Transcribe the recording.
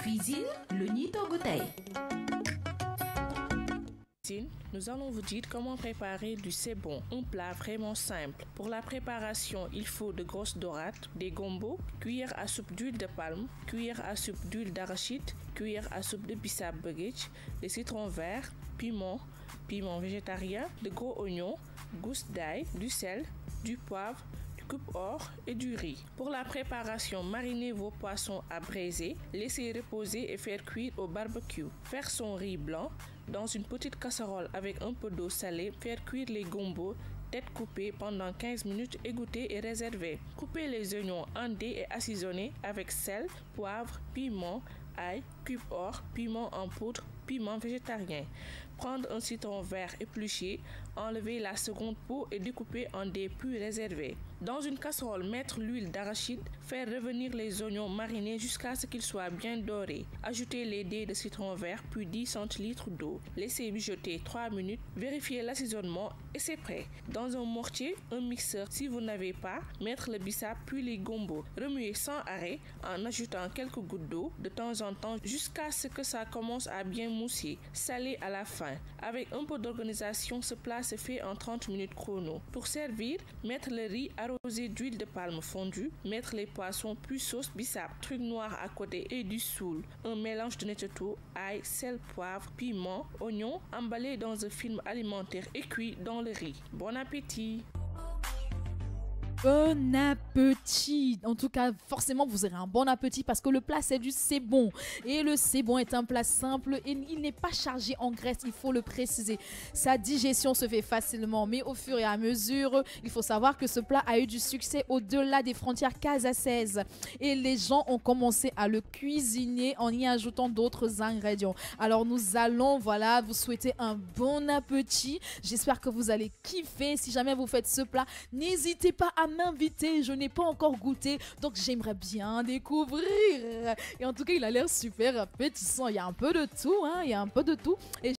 cuisine, le nid Togotai. Nous allons vous dire comment préparer du sebon, un plat vraiment simple. Pour la préparation, il faut de grosses dorades, des gombos, cuillère à soupe d'huile de palme, cuillère à soupe d'huile d'arachide, cuillère à soupe de bissap bagich, des citrons verts, piment végétarien, de gros oignons, gousses d'ail, du sel, du poivre, coupe-or et du riz. Pour la préparation, marinez vos poissons à braiser, laissez reposer et faire cuire au barbecue. Faire son riz blanc dans une petite casserole avec un peu d'eau salée, faire cuire les gombos tête coupée pendant 15 minutes, égoutter et réserver. Coupez les oignons en dés et assaisonnez avec sel, poivre, piment, ail, cube-or, piment en poudre, piment végétarien. Prendre un citron vert épluché, enlever la seconde peau et découper en dés puis réserver. Dans une casserole, mettre l'huile d'arachide, faire revenir les oignons marinés jusqu'à ce qu'ils soient bien dorés. Ajouter les dés de citron vert puis 10 centilitres d'eau. Laissez mijoter 3 minutes, vérifier l'assaisonnement et c'est prêt. Dans un mortier, un mixeur si vous n'avez pas, mettre le bissap puis les gombos. Remuer sans arrêt en ajoutant quelques gouttes d'eau de temps en temps jusqu'à ce que ça commence à bien mousser. Saler à la fin. Avec un peu d'organisation, ce plat se fait en 30 minutes chrono. Pour servir, mettre le riz arrosé d'huile de palme fondue, mettre les poissons puis sauce bissap, truc noir à côté et du soul. Un mélange de nettoto, ail, sel, poivre, piment, oignon, emballé dans un film alimentaire et cuit dans le riz. Bon appétit! Bon appétit. En tout cas, forcément, vous aurez un bon appétit parce que le plat, c'est du sebon. Et le sebon est un plat simple et il n'est pas chargé en graisse, il faut le préciser. Sa digestion se fait facilement, mais au fur et à mesure, il faut savoir que ce plat a eu du succès au-delà des frontières casacaises. Et les gens ont commencé à le cuisiner en y ajoutant d'autres ingrédients. Alors, nous allons, vous souhaiter un bon appétit. J'espère que vous allez kiffer. Si jamais vous faites ce plat, n'hésitez pas à m'inviter, je n'ai pas encore goûté, donc j'aimerais bien découvrir. Et en tout cas, il a l'air super appétissant. Il y a un peu de tout, il y a un peu de tout. Et